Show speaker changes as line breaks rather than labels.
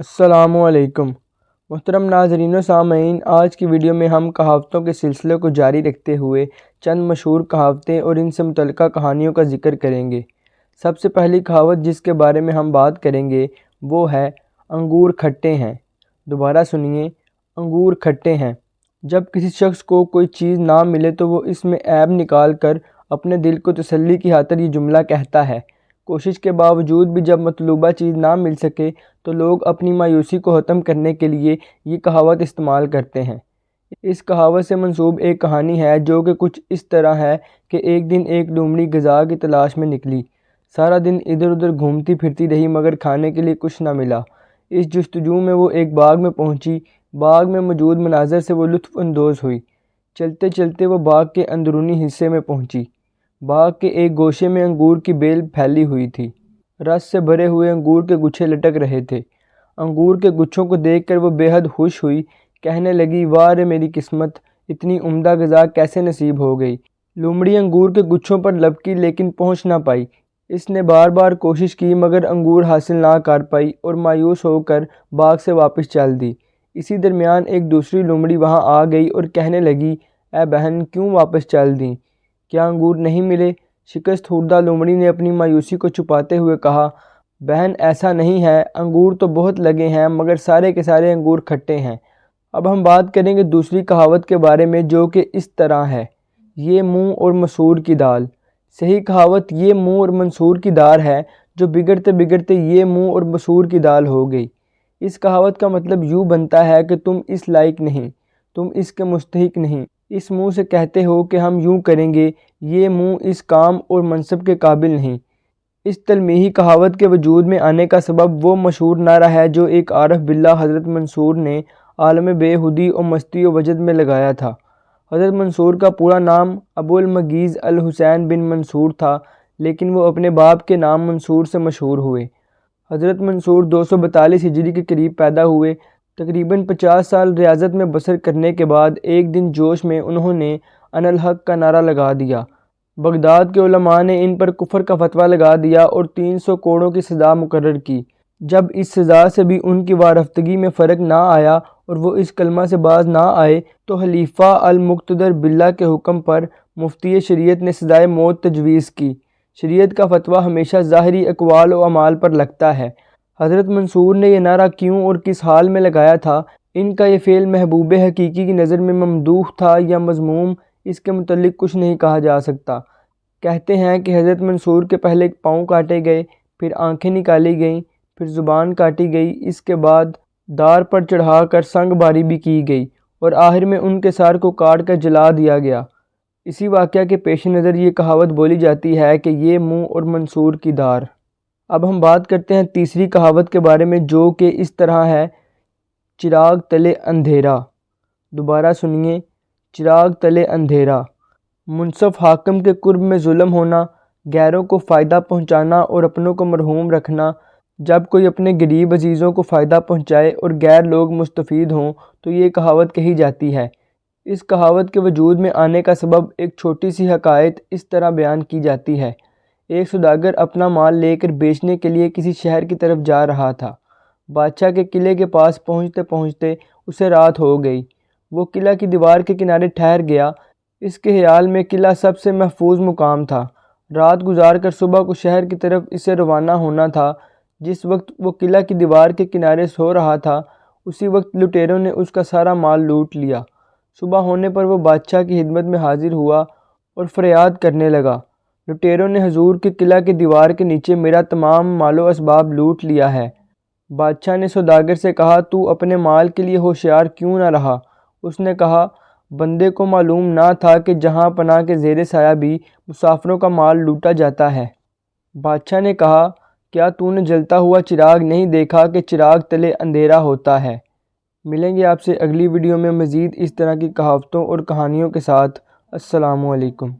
अस्सलामुअलैकुम मुहतरम नाज़रीन व सामईन, आज की वीडियो में हम कहावतों के सिलसिले को जारी रखते हुए चंद मशहूर कहावतें और इनसे मुतल्लिक़ा कहानियों का ज़िक्र करेंगे। सबसे पहली कहावत जिसके बारे में हम बात करेंगे वो है अंगूर खट्टे हैं। दोबारा सुनिए, अंगूर खट्टे हैं। जब किसी शख्स को कोई चीज़ ना मिले तो वो इसमें ऐब निकाल कर अपने दिल को तसल्ली की खातिर ये जुमला कहता है। कोशिश के बावजूद भी जब मतलूबा चीज़ ना मिल सके तो लोग अपनी मायूसी को ख़त्म करने के लिए ये कहावत इस्तेमाल करते हैं। इस कहावत से मंसूब एक कहानी है जो कि कुछ इस तरह है कि एक दिन एक लोमड़ी ग़िज़ा की तलाश में निकली। सारा दिन इधर उधर घूमती फिरती रही मगर खाने के लिए कुछ ना मिला। इस जस्तजू में वो एक बाग में पहुंची। बाग में मौजूद मनाज़र से वो लुत्फ़ अंदोज़ हुई। चलते चलते वो बाग के अंदरूनी हिस्से में पहुंची। बाग के एक गोशे में अंगूर की बेल फैली हुई थी। रस से भरे हुए अंगूर के गुच्छे लटक रहे थे। अंगूर के गुच्छों को देखकर वो बेहद खुश हुई। कहने लगी, वाह रे मेरी किस्मत, इतनी उम्दा ग़िज़ा कैसे नसीब हो गई। लोमड़ी अंगूर के गुच्छों पर लपकी लेकिन पहुंच ना पाई। इसने बार बार कोशिश की मगर अंगूर हासिल ना कर पाई और मायूस होकर बाग से वापस चल दी। इसी दरमियान एक दूसरी लोमड़ी वहां आ गई और कहने लगी, ए बहन, क्यों वापस चल दी? क्या अंगूर नहीं मिले? शिकस्त खुर्दा लोमड़ी ने अपनी मायूसी को छुपाते हुए कहा, बहन, ऐसा नहीं है, अंगूर तो बहुत लगे हैं मगर सारे के सारे अंगूर खट्टे हैं। अब हम बात करेंगे दूसरी कहावत के बारे में जो कि इस तरह है, ये मुंह और मसूर की दाल। सही कहावत ये मुंह और मंसूर की दाल है जो बिगड़ते बिगड़ते ये मुंह और मसूर की दाल हो गई। इस कहावत का मतलब यूँ बनता है कि तुम इस लायक नहीं, तुम इसके मुस्तहिक नहीं। इस मुंह से कहते हो कि हम यूँ करेंगे, ये मुंह इस काम और मनसब के काबिल नहीं। इस तलमीही कहावत के वजूद में आने का सबब वो मशहूर नारा है जो एक आरफ बिल्ला हज़रत मंसूर ने आलम बेहुदी और मस्ती व वजद में लगाया था। हज़रत मंसूर का पूरा नाम अबुल मगीज़ अल हुसैन बिन मंसूर था, लेकिन वो अपने बाप के नाम मंसूर से मशहूर हुए। हज़रत मंसूर 242 हिजरी के करीब पैदा हुए। तकरीबन 50 साल रियासत में बसर करने के बाद एक दिन जोश में उन्होंने अनल हक़ का नारा लगा दिया। बगदाद के उलमा ने इन पर कुफर का फतवा लगा दिया और 300 कोड़ों की सज़ा मुकर्रर की। जब इस सज़ा से भी उनकी वारफ्तगी में फ़र्क ना आया और वो इस कलमा से बाज ना आए तो खलीफा अल मुक़्तदर बिल्ला के हुक्म पर मुफ्ती शरीयत ने सज़ाए मौत तजवीज़ की। शरीयत का फतवा हमेशा ज़ाहिरी अक़वाल और अमाल पर लगता है। हज़रत मंसूर ने यह नारा क्यों और किस हाल में लगाया था, इनका ये फ़ेल महबूब हकीकी की नज़र में ममदूह था या मज़मूम, इसके मुतल्लिक़ कुछ नहीं कहा जा सकता। कहते हैं कि हज़रत मंसूर के पहले पाँव काटे गए, फिर आँखें निकाली गईं, फिर ज़ुबान काटी गई, इसके बाद दार पर चढ़ा कर संगबारी भी की गई और आखिर में उनके सर को काट कर जला दिया गया। इसी वाक़या के पेश नज़र ये कहावत बोली जाती है कि ये मुँह और मंसूर की दार। अब हम बात करते हैं तीसरी कहावत के बारे में जो कि इस तरह है, चिराग तले अंधेरा। दोबारा सुनिए, चिराग तले अंधेरा। मुनसफ हाकिम के कुर्ब में जुल्म होना, गैरों को फ़ायदा पहुँचाना और अपनों को मरहूम रखना। जब कोई अपने गरीब अजीज़ों को फ़ायदा पहुँचाए और गैर लोग मुस्तफ़ीद हों तो ये कहावत कही जाती है। इस कहावत के वजूद में आने का सबब एक छोटी सी हकायत इस तरह बयान की जाती है। एक सौदागर अपना माल लेकर बेचने के लिए किसी शहर की तरफ जा रहा था। बादशाह के किले के पास पहुँचते पहुँचते उसे रात हो गई। वो किला की दीवार के किनारे ठहर गया। इसके ख्याल में किला सबसे महफूज मुकाम था। रात गुजार कर सुबह को शहर की तरफ इसे रवाना होना था। जिस वक्त वो किला की दीवार के किनारे सो रहा था, उसी वक्त लुटेरों ने उसका सारा माल लूट लिया। सुबह होने पर वो बादशाह की खिदमत में हाजिर हुआ और फरियाद करने लगा, लुटेरों ने हजूर के किला की दीवार के नीचे मेरा तमाम मालो असबाब लूट लिया है। बादशाह ने सौदागर से कहा, तू अपने माल के लिए होशियार क्यों ना रहा? उसने कहा, बंदे को मालूम ना था कि जहाँ पनाह के ज़ेरे साया भी मुसाफिरों का माल लूटा जाता है। बादशाह ने कहा, क्या तूने जलता हुआ चिराग नहीं देखा कि चिराग तले अंधेरा होता है? मिलेंगे आपसे अगली वीडियो में मज़ीद इस तरह की कहावतों और कहानियों के साथ। अस्सलामु अलैकुम।